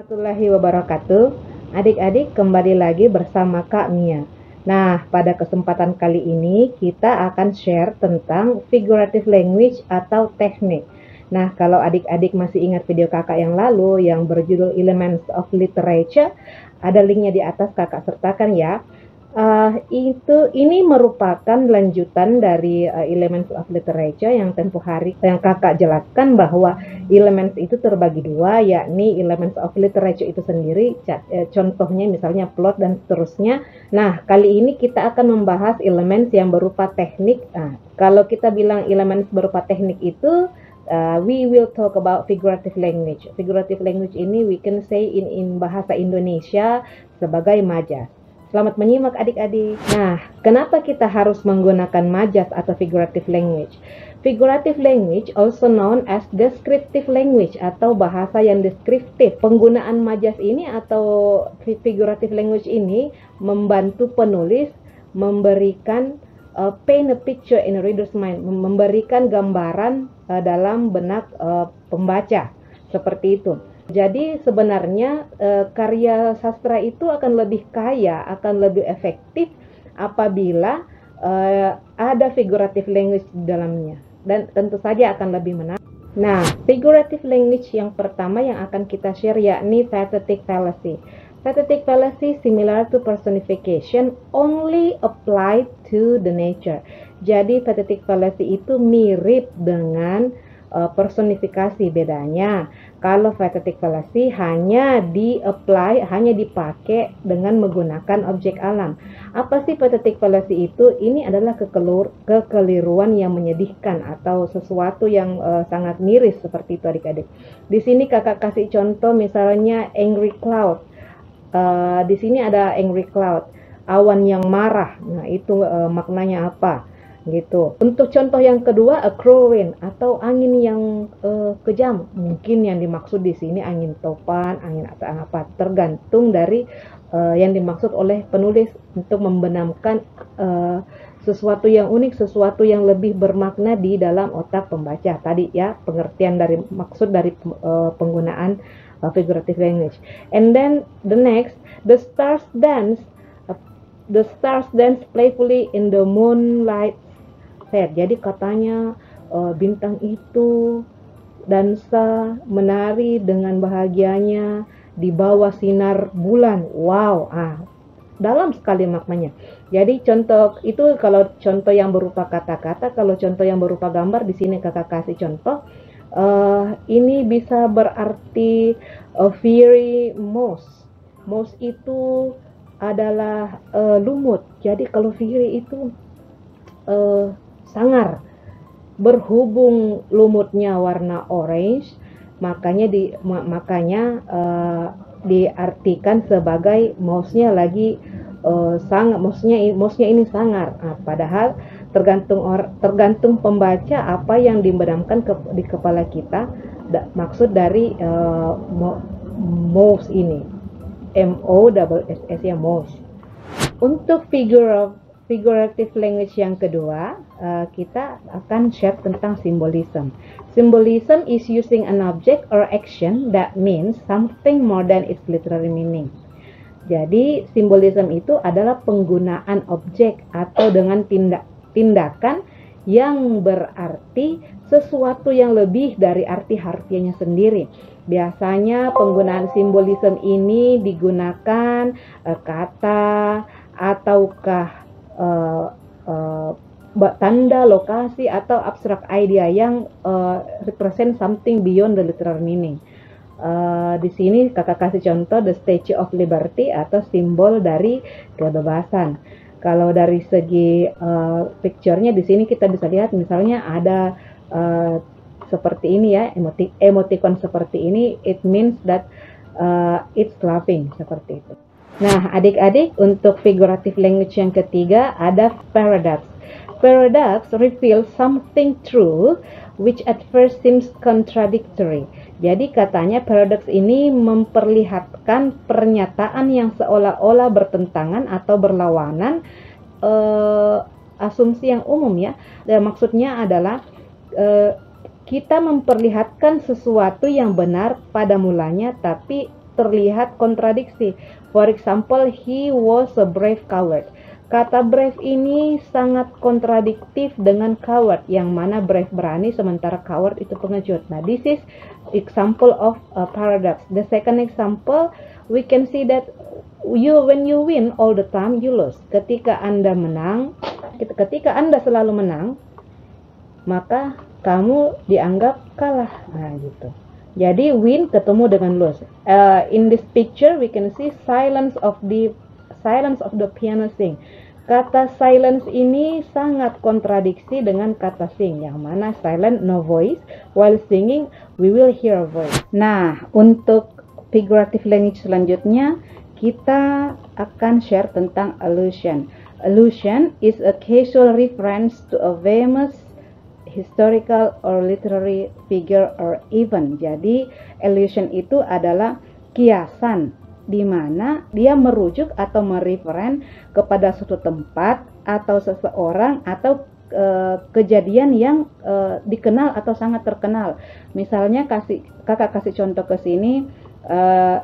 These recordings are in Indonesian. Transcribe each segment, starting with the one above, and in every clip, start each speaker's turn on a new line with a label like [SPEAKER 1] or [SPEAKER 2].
[SPEAKER 1] warahmatullahi wabarakatuh. Adik-adik kembali lagi bersama Kak Mia. Nah, pada kesempatan kali ini kita akan share tentang figurative language atau teknik. Nah, kalau adik-adik masih ingat video kakak yang lalu yang berjudul Elements of Literature, ada linknya di atas kakak sertakan ya. Ini merupakan lanjutan dari Elements of Literature yang tempo hari yang kakak jelaskan bahwa elements itu terbagi dua, yakni Elements of Literature itu sendiri, contohnya misalnya plot dan seterusnya. Nah, kali ini kita akan membahas elements yang berupa teknik. Nah, kalau kita bilang elements berupa teknik itu, we will talk about figurative language. Figurative language ini we can say in bahasa Indonesia sebagai majas. Selamat menyimak adik-adik. Nah, kenapa kita harus menggunakan majas atau figurative language? Figurative language also known as descriptive language atau bahasa yang deskriptif. Penggunaan majas ini atau figurative language ini membantu penulis memberikan paint a picture in a reader's mind, memberikan gambaran dalam benak pembaca, seperti itu. Jadi sebenarnya karya sastra itu akan lebih kaya, akan lebih efektif apabila ada figurative language di dalamnya, dan tentu saja akan lebih menarik. Nah, figurative language yang pertama yang akan kita share yakni pathetic fallacy. Pathetic fallacy similar to personification, only applied to the nature. Jadi pathetic fallacy itu mirip dengan personifikasi. Bedanya kalau pathetic fallacy hanya dipakai dengan menggunakan objek alam. Apa sih pathetic fallacy itu? Ini adalah kekeliruan yang menyedihkan atau sesuatu yang sangat miris, seperti itu adik-adik. Di sini kakak kasih contoh misalnya angry cloud. Di sini ada angry cloud, awan yang marah. Nah, itu maknanya apa? Gitu. Untuk contoh yang kedua, a cruel wind atau angin yang kejam. Mungkin yang dimaksud di sini angin topan, angin apa, tergantung dari yang dimaksud oleh penulis untuk membenamkan sesuatu yang unik, sesuatu yang lebih bermakna di dalam otak pembaca. Tadi ya, pengertian dari maksud dari penggunaan figurative language. And then the next, the stars dance playfully in the moonlight. Jadi katanya bintang itu dansa menari dengan bahagianya di bawah sinar bulan. Wow, dalam sekali maknanya. Jadi contoh itu kalau contoh yang berupa kata-kata, kalau contoh yang berupa gambar di sini kakak kasih contoh. Ini bisa berarti fiery moss. Moss itu adalah lumut. Jadi kalau fiery itu sangar. Berhubung lumutnya warna orange, makanya diartikan sebagai mouse-nya lagi sangat, mouse-nya ini sangar. Padahal tergantung pembaca apa yang dibenamkan di kepala kita, maksud dari mouse ini, MOSS ya, mouse. Untuk figurative language yang kedua, kita akan share tentang symbolism. Symbolism is using an object or action that means something more than its literary meaning. Jadi symbolism itu adalah penggunaan objek atau dengan tindakan yang berarti sesuatu yang lebih dari arti harfiahnya sendiri. Biasanya penggunaan symbolism ini digunakan kata ataukah tanda, lokasi, atau abstrak idea yang represent something beyond the literal meaning. Di sini kakak kasih contoh the Statue of Liberty atau simbol dari kebebasan. Kalau dari segi picture-nya di sini kita bisa lihat misalnya ada seperti ini ya, emoticon seperti ini, it means that it's laughing, seperti itu. Nah, adik-adik, untuk figurative language yang ketiga ada paradox. Paradox reveals something true which at first seems contradictory. Jadi katanya paradox ini memperlihatkan pernyataan yang seolah-olah bertentangan atau berlawanan asumsi yang umum ya. Dan maksudnya adalah kita memperlihatkan sesuatu yang benar pada mulanya, tapi terlihat kontradiksi. For example, he was a brave coward. Kata brave ini sangat kontradiktif dengan coward, yang mana brave berani sementara coward itu pengecut. Nah, this is example of a paradox. The second example, we can see that when you win all the time, you lose. Ketika Anda selalu menang, maka kamu dianggap kalah. Nah, gitu. Jadi win ketemu dengan lose. In this picture we can see silence of the piano sing. Kata silence ini sangat kontradiksi dengan kata sing, yang mana silent no voice, while singing we will hear a voice. Nah, untuk figurative language selanjutnya kita akan share tentang allusion. Allusion is a casual reference to a famous historical or literary figure or event. Jadi allusion itu adalah kiasan di mana dia merujuk atau mereferen kepada suatu tempat atau seseorang atau kejadian yang dikenal atau sangat terkenal. Misalnya kakak kasih contoh ke sini,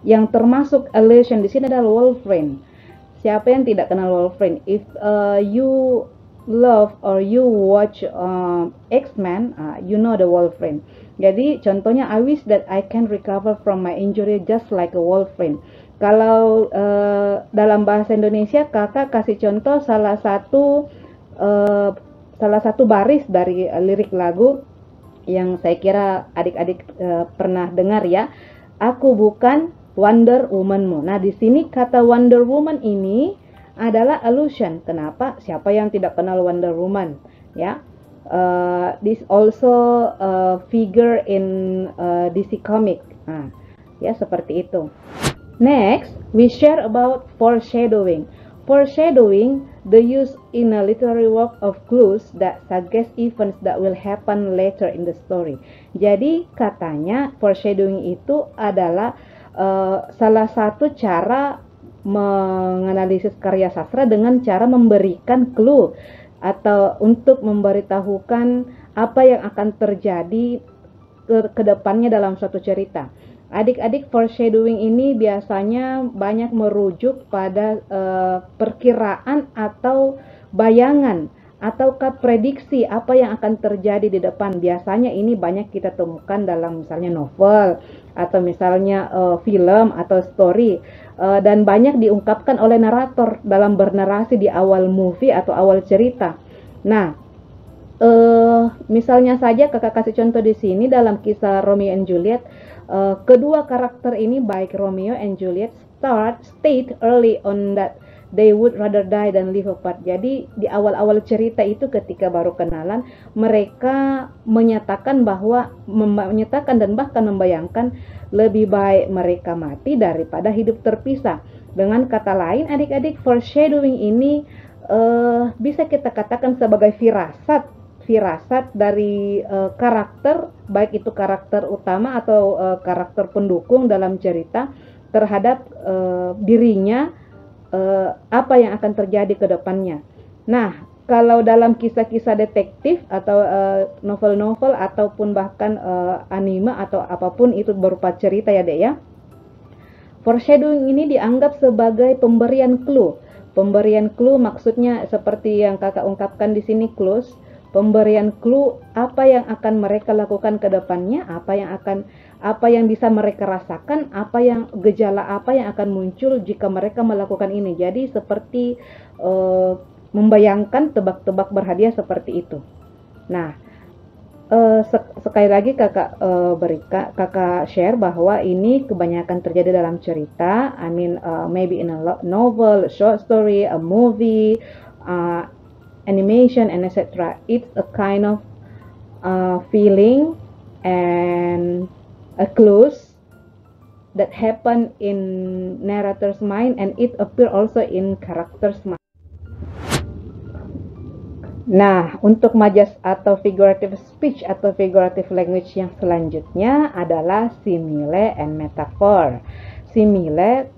[SPEAKER 1] yang termasuk allusion di sini adalah Wolverine. Siapa yang tidak kenal Wolverine? If you love or you watch X-Men, you know the Wolverine. Jadi contohnya, I wish that I can recover from my injury just like a Wolverine. Kalau dalam bahasa Indonesia, kakak kasih contoh salah satu baris dari lirik lagu yang saya kira adik-adik pernah dengar ya. Aku bukan Wonder Woman-mu. Nah, di sini kata Wonder Woman ini adalah allusion. Kenapa? Siapa yang tidak kenal Wonder Woman? Ya, this also figure in DC comic. Nah, ya seperti itu. Next, we share about foreshadowing. Foreshadowing, the use in a literary work of clues that suggest events that will happen later in the story. Jadi katanya foreshadowing itu adalah salah satu cara menganalisis karya sastra dengan cara memberikan clue atau untuk memberitahukan apa yang akan terjadi ke depannya dalam suatu cerita. Adik-adik, foreshadowing ini biasanya banyak merujuk pada perkiraan atau bayangan ataukah prediksi apa yang akan terjadi di depan. Biasanya ini banyak kita temukan dalam misalnya novel atau misalnya film atau story, dan banyak diungkapkan oleh narator dalam bernarasi di awal movie atau awal cerita. Nah, misalnya saja kakak kasih contoh di sini dalam kisah Romeo and Juliet. Kedua karakter ini, baik Romeo and Juliet, state early on that they would rather die than live apart. Jadi di awal-awal cerita itu ketika baru kenalan, mereka menyatakan dan bahkan membayangkan lebih baik mereka mati daripada hidup terpisah. Dengan kata lain, adik-adik, foreshadowing ini bisa kita katakan sebagai firasat dari karakter, baik itu karakter utama atau karakter pendukung dalam cerita terhadap dirinya, apa yang akan terjadi ke depannya. Nah, kalau dalam kisah-kisah detektif atau novel-novel ataupun bahkan anime atau apapun itu berupa cerita ya Dek ya, foreshadowing ini dianggap sebagai pemberian clue. Pemberian clue maksudnya seperti yang kakak ungkapkan di sini, clues. Pemberian clue apa yang akan mereka lakukan ke depannya, apa yang bisa mereka rasakan, gejala apa yang akan muncul jika mereka melakukan ini. Jadi seperti membayangkan tebak-tebak berhadiah seperti itu. Nah, sekali lagi kakak share bahwa ini kebanyakan terjadi dalam cerita. I mean maybe in a novel, a short story, a movie, animation, and etc. It's a kind of feeling and a clues that happen in narrator's mind, and it appear also in character's mind. Nah, untuk majas atau figurative speech atau figurative language yang selanjutnya adalah simile and metaphor. Simile,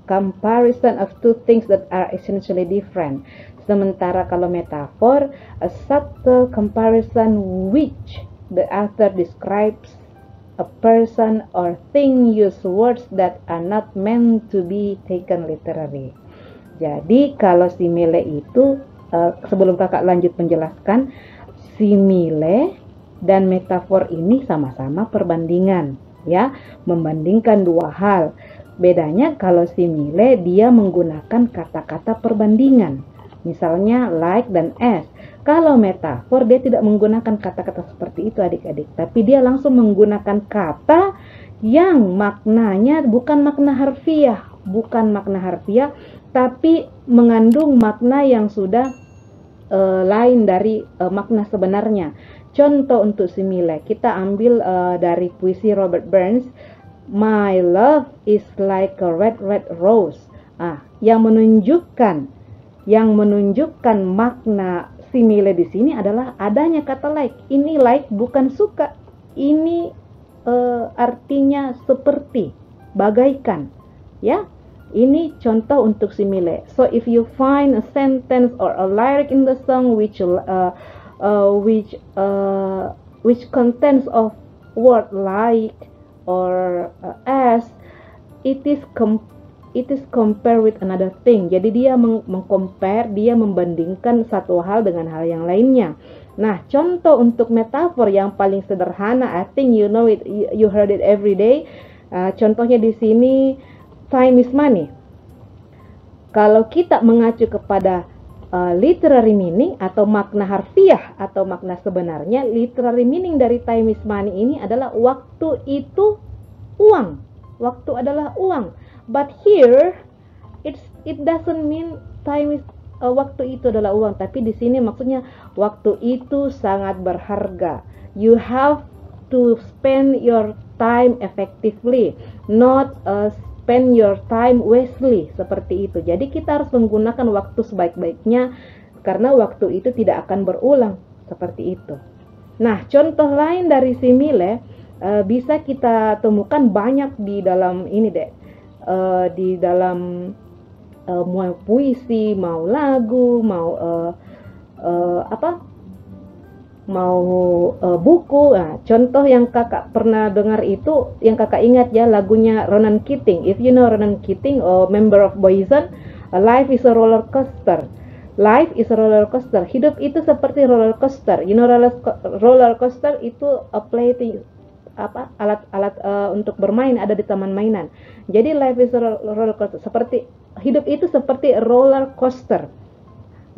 [SPEAKER 1] comparison of two things that are essentially different. Sementara kalau metafor, a subtle comparison which the author describes a person or thing use words that are not meant to be taken literally. Jadi kalau simile itu, sebelum kakak lanjut menjelaskan, simile dan metafor ini sama-sama perbandingan, ya, membandingkan dua hal. Bedanya kalau simile dia menggunakan kata-kata perbandingan, misalnya like dan as. Kalau metafor dia tidak menggunakan kata-kata seperti itu adik-adik, tapi dia langsung menggunakan kata yang maknanya bukan makna harfiah, tapi mengandung makna yang sudah lain dari makna sebenarnya. Contoh untuk simile, kita ambil dari puisi Robert Burns, My love is like a red rose. Yang menunjukkan makna simile di sini adalah adanya kata like. Ini like bukan suka. Ini artinya seperti, bagaikan, ya. Ini contoh untuk simile. So if you find a sentence or a lyric in the song which contains of word like or as, it is compare with another thing. Jadi dia mengcompare, dia membandingkan satu hal dengan hal yang lainnya. Nah, contoh untuk metafor yang paling sederhana, I think you know it, you heard it every day. Contohnya di sini, time is money. Kalau kita mengacu kepada literary meaning atau makna harfiah atau makna sebenarnya, literary meaning dari time is money ini adalah waktu itu uang. Waktu adalah uang. But here it doesn't mean time is waktu itu adalah uang, tapi di sini maksudnya waktu itu sangat berharga. You have to spend your time effectively, not spend your time wastely, seperti itu. Jadi kita harus menggunakan waktu sebaik-baiknya karena waktu itu tidak akan berulang, seperti itu. Nah, contoh lain dari simile bisa kita temukan banyak di dalam ini deh, di dalam mau puisi, mau lagu, mau buku. Nah, contoh yang kakak pernah dengar itu, yang kakak ingat ya, lagunya Ronan Keating. If you know Ronan Keating, member of Boyzone, Life is a roller coaster. Life is a roller coaster. Hidup itu seperti roller coaster. You know roller coaster itu plaything, alat-alat untuk bermain ada di taman mainan. Jadi life is a roller coaster. Seperti hidup itu seperti roller coaster.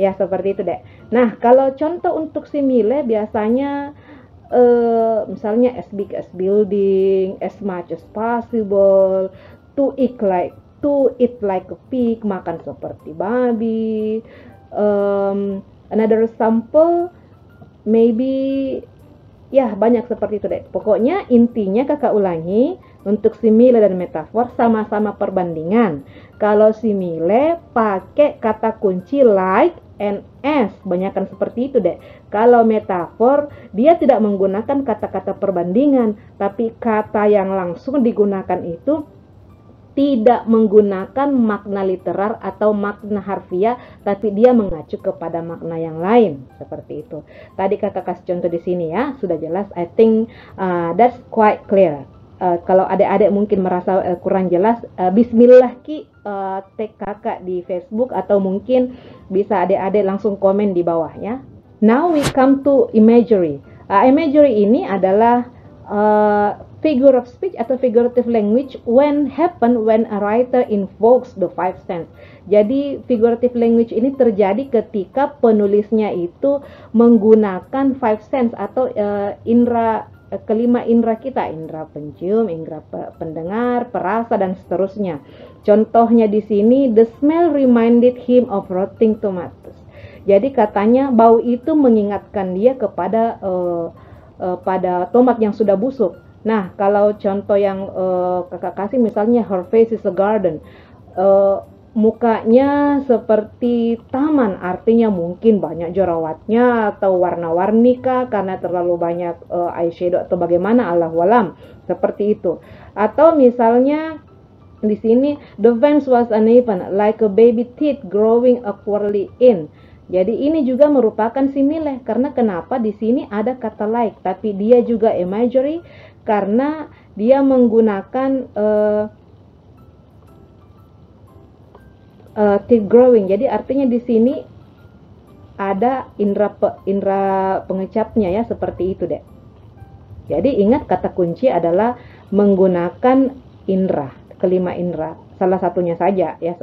[SPEAKER 1] Ya, seperti itu deh. Nah, kalau contoh untuk simile biasanya misalnya as big as building, as much as possible, to eat like a pig, makan seperti babi. Another example maybe, ya banyak seperti itu deh. Pokoknya intinya kakak ulangi, untuk simile dan metafor sama-sama perbandingan. Kalau simile pakai kata kunci like and as, banyakkan seperti itu deh. Kalau metafor dia tidak menggunakan kata-kata perbandingan, tapi kata yang langsung digunakan itu tidak menggunakan makna literar atau makna harfiah, tapi dia mengacu kepada makna yang lain, seperti itu. Tadi kakak kasih contoh di sini ya, sudah jelas. I think that's quite clear. Kalau adik-adik mungkin merasa kurang jelas, bismillah ki tag kakak di Facebook, atau mungkin bisa adik-adik langsung komen di bawah ya. Now we come to imagery. Imagery ini adalah figure of speech atau figurative language when a writer invokes the five sense. Jadi figurative language ini terjadi ketika penulisnya itu menggunakan five sense atau kelima indera kita, indera pencium, indera pendengar, perasa, dan seterusnya. Contohnya di sini, the smell reminded him of rotting tomatoes. Jadi katanya bau itu mengingatkan dia kepada pada tomat yang sudah busuk. Nah, kalau contoh yang kakak kasih misalnya her face is a garden, mukanya seperti taman, artinya mungkin banyak jerawatnya atau warna-warni kah karena terlalu banyak eyeshadow atau bagaimana, Allahu alam, seperti itu. Atau misalnya di sini the veins was uneven like a baby teeth growing awkwardly in. Jadi ini juga merupakan simile karena kenapa di sini ada kata like, tapi dia juga imagery karena dia menggunakan teeth growing. Jadi artinya di sini ada indera pengecapnya ya, seperti itu deh. Jadi ingat kata kunci adalah menggunakan indera, kelima indera, salah satunya saja ya.